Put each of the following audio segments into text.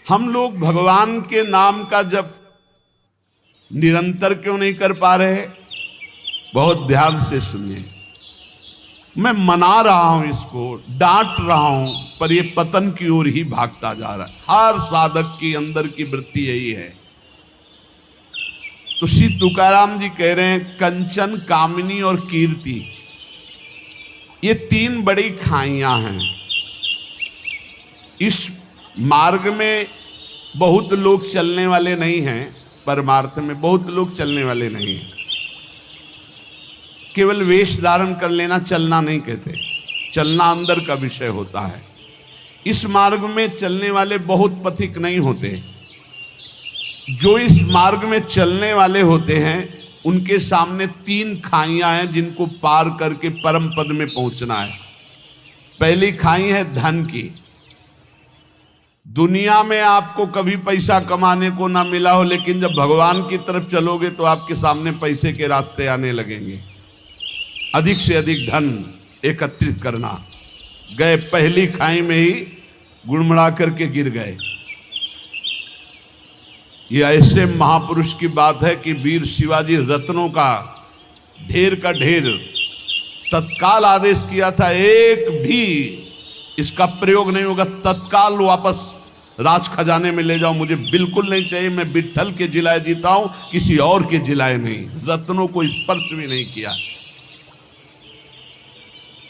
हम लोग भगवान के नाम का जप निरंतर क्यों नहीं कर पा रहे? बहुत ध्यान से सुनिए। मैं मना रहा हूं, इसको डांट रहा हूं, पर ये पतन की ओर ही भागता जा रहा है। हर साधक की अंदर की वृत्ति यही है। तो श्री तुकाराम जी कह रहे हैं, कंचन, कामिनी और कीर्ति, ये तीन बड़ी खाइयां हैं। इस मार्ग में बहुत लोग चलने वाले नहीं हैं, परमार्थ में बहुत लोग चलने वाले नहीं हैं। केवल वेश धारण कर लेना चलना नहीं कहते, चलना अंदर का विषय होता है। इस मार्ग में चलने वाले बहुत पथिक नहीं होते। जो इस मार्ग में चलने वाले होते हैं उनके सामने तीन खाइयां हैं जिनको पार करके परम पद में पहुंचना है। पहली खाई है धन की। दुनिया में आपको कभी पैसा कमाने को ना मिला हो, लेकिन जब भगवान की तरफ चलोगे तो आपके सामने पैसे के रास्ते आने लगेंगे। अधिक से अधिक धन एकत्रित करना। गए पहली खाई में ही गुड़मड़ा करके गिर गए। ये ऐसे महापुरुष की बात है कि वीर शिवाजी रत्नों का ढेर तत्काल आदेश किया था, एक भी इसका प्रयोग नहीं होगा, तत्काल वापस राज खजाने में ले जाओ, मुझे बिल्कुल नहीं चाहिए। मैं विट्ठल के जिलाए जीता हूं, किसी और के जिलाए नहीं। रत्नों को स्पर्श भी नहीं किया।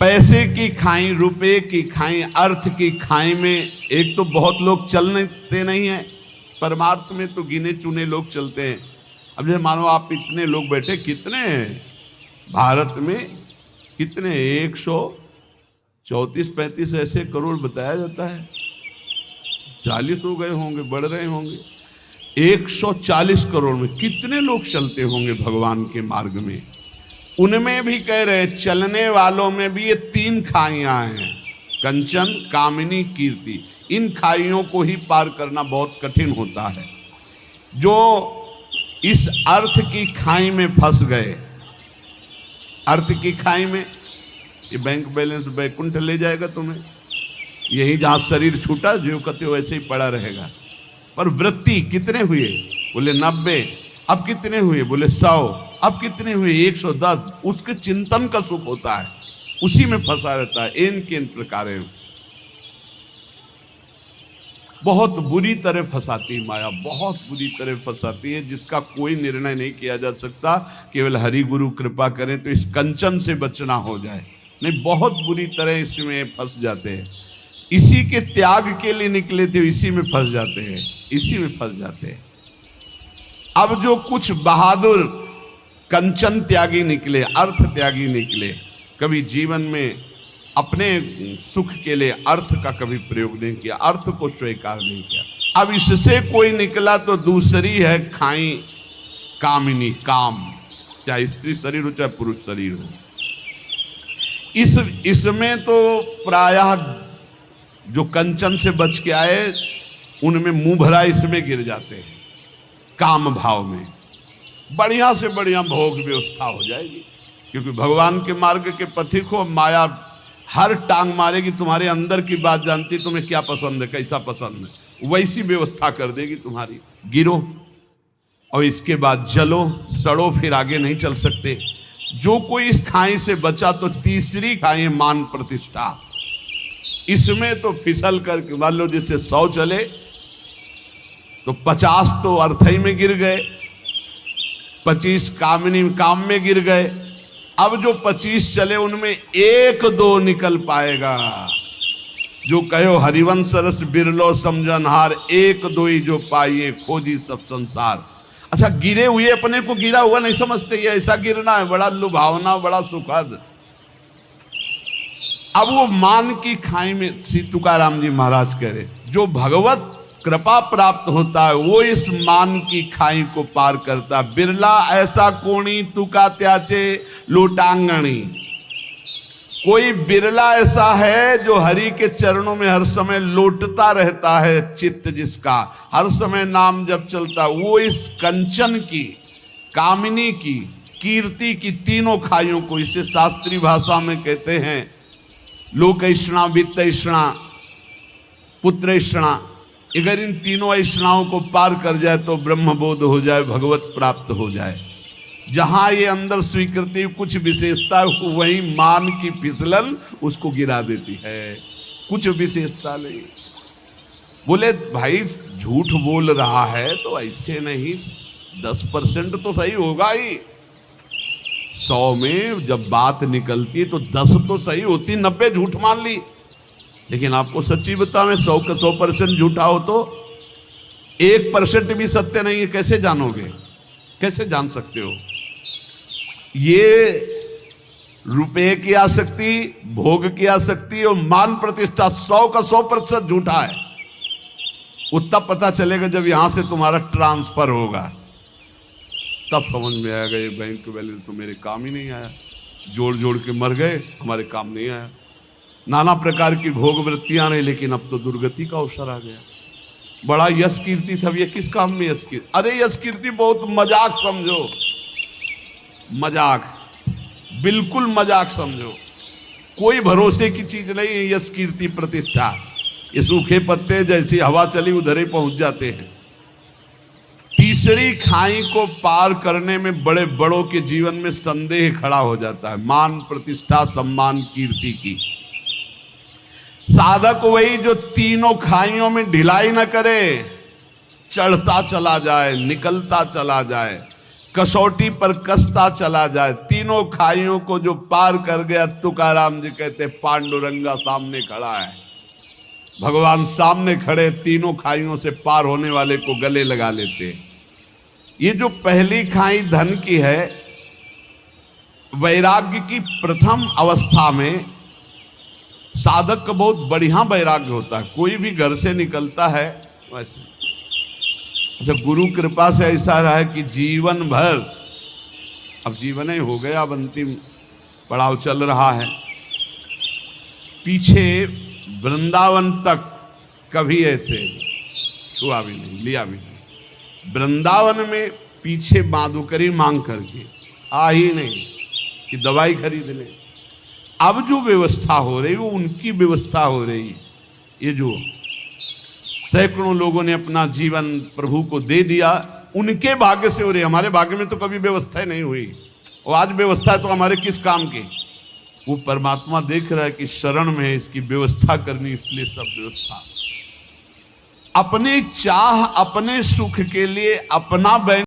पैसे की खाई, रुपए की खाई, अर्थ की खाई में एक तो बहुत लोग चलते नहीं हैं। परमार्थ में तो गिने चुने लोग चलते हैं। अब जैसे मानो आप इतने लोग बैठे, कितने हैं भारत में? कितने? 134-35 ऐसे करोड़ बताया जाता है। 40 हो गए होंगे, बढ़ रहे होंगे। 140 करोड़ में कितने लोग चलते होंगे भगवान के मार्ग में? उनमें भी कह रहे, चलने वालों में भी ये तीन खाइयां हैं, कंचन, कामिनी, कीर्ति। इन खाइयों को ही पार करना बहुत कठिन होता है। जो इस अर्थ की खाई में फंस गए, अर्थ की खाई में, ये बैंक बैलेंस बैकुंठ ले जाएगा तुम्हें। यही जहां शरीर छूटा, जो कहते वैसे ही पड़ा रहेगा। पर वृत्ति कितने हुए? बोले 90। अब कितने हुए? बोले 100। अब कितने हुए? 110। उसके चिंतन का सुख होता है, उसी में फंसा रहता है। इन के इन प्रकार बहुत बुरी तरह फंसाती माया, बहुत बुरी तरह फंसाती है, जिसका कोई निर्णय नहीं किया जा सकता। केवल हरि गुरु कृपा करें तो इस कंचन से बचना हो जाए, नहीं बहुत बुरी तरह इसमें फंस जाते हैं। इसी के त्याग के लिए निकले थे, इसी में फंस जाते हैं, इसी में फंस जाते हैं। अब जो कुछ बहादुर कंचन त्यागी निकले, अर्थ त्यागी निकले, कभी जीवन में अपने सुख के लिए अर्थ का कभी प्रयोग नहीं किया, अर्थ को स्वीकार नहीं किया। अब इससे कोई निकला तो दूसरी है खाई, कामिनी, काम, चाहे स्त्री शरीर हो चाहे पुरुष शरीर हो। इसमें तो प्रायः जो कंचन से बच के आए, उनमें मुंह भरा इसमें गिर जाते हैं। काम भाव में बढ़िया से बढ़िया भोग व्यवस्था हो जाएगी, क्योंकि भगवान के मार्ग के पथिक हो। माया हर टांग मारेगी, तुम्हारे अंदर की बात जानती, तुम्हें क्या पसंद है, कैसा पसंद है, वैसी व्यवस्था कर देगी तुम्हारी। गिरो और इसके बाद जलो, सड़ो, फिर आगे नहीं चल सकते। जो कोई इस खाई से बचा तो तीसरी खाई मान प्रतिष्ठा। इसमें तो फिसल कर मान लो जैसे 100 चले तो 50 तो अर्थई में गिर गए, 25 कामिनी काम में गिर गए। अब जो 25 चले उनमें 1-2 निकल पाएगा। जो कहो हरिवंश रस बिरलो समझनहार, 1-2 ही जो पाइए खोजी सब संसार। अच्छा, गिरे हुए अपने को गिरा हुआ नहीं समझते, ये ऐसा गिरना है बड़ा लुभावना, बड़ा सुखद। अब वो मान की खाई में श्री तुकाराम जी महाराज कह रहे, जो भगवत कृपा प्राप्त होता है वो इस मान की खाई को पार करता। बिरला ऐसा कोणी तुका त्याचे लोटांगणी। कोई बिरला ऐसा है जो हरि के चरणों में हर समय लौटता रहता है। चित्त जिसका हर समय नाम जब चलता, वो इस कंचन की, कामिनी की, कीर्ति की तीनों खाइयों को, इसे शास्त्रीय भाषा में कहते हैं लोकैषणा, वित्तैषणा, पुत्रैषणा। अगर इन तीनों ऐष्णाओं को पार कर जाए तो ब्रह्मबोध हो जाए, भगवत प्राप्त हो जाए। जहां ये अंदर स्वीकृति कुछ विशेषता, वही मान की फिसलन उसको गिरा देती है। कुछ विशेषता नहीं। बोले भाई झूठ बोल रहा है तो ऐसे नहीं, 10% तो सही होगा ही। 100 में जब बात निकलती तो 10 तो सही होती, 90 झूठ मान ली। लेकिन आपको सच्ची बताऊं, 100 का 100% झूठा हो तो 1% भी सत्य नहीं है। कैसे जानोगे, कैसे जान सकते हो? ये रुपए की आसक्ति, भोग की आसक्ति और मान प्रतिष्ठा 100 का 100% झूठा है। उतना पता चलेगा जब यहां से तुम्हारा ट्रांसफर होगा, तब समझ में आएगा ये बैंक बैलेंस तो मेरे काम ही नहीं आया। जोड़ जोड़ के मर गए, हमारे काम नहीं आया। नाना प्रकार की भोग वृत्तियां रही, लेकिन अब तो दुर्गति का अवसर आ गया। बड़ा यश कीर्ति था, ये किस काम में यश कीर्ति? अरे यश कीर्ति बहुत मजाक समझो, मजाक, बिल्कुल मजाक समझो। कोई भरोसे की चीज नहीं है यश कीर्ति प्रतिष्ठा। ये सूखे पत्ते जैसी हवा चली उधर ही पहुंच जाते हैं। तीसरी खाई को पार करने में बड़े बड़ों के जीवन में संदेह खड़ा हो जाता है, मान प्रतिष्ठा सम्मान कीर्ति की। साधक वही जो तीनों खाइयों में ढिलाई न करे, चढ़ता चला जाए, निकलता चला जाए, कसौटी पर कसता चला जाए। तीनों खाइयों को जो पार कर गया, तुकाराम जी कहते पांडुरंगा सामने खड़ा है। भगवान सामने खड़े, तीनों खाइयों से पार होने वाले को गले लगा लेते। ये जो पहली खाई धन की है, वैराग्य की प्रथम अवस्था में साधक का बहुत बढ़िया वैराग्य होता है। कोई भी घर से निकलता है वैसे, अच्छा गुरु कृपा से ऐसा रहा है कि जीवन भर, अब जीवन ही हो गया, अब अंतिम पड़ाव चल रहा है, पीछे वृंदावन तक कभी ऐसे छुआ भी नहीं, लिया भी नहीं। वृंदावन में पीछे माधुकरी मांग करके आ ही नहीं कि दवाई खरीद ले। अब जो व्यवस्था हो रही वो उनकी व्यवस्था हो रही। ये जो सैकड़ों लोगों ने अपना जीवन प्रभु को दे दिया, उनके भाग्य से हो रही। हमारे भाग्य में तो कभी व्यवस्था नहीं हुई, और आज व्यवस्था है तो हमारे किस काम की? वो परमात्मा देख रहा है कि शरण में है, इसकी व्यवस्था करनी, इसलिए सब व्यवस्था। अपने चाह, अपने सुख के लिए अपना बैंक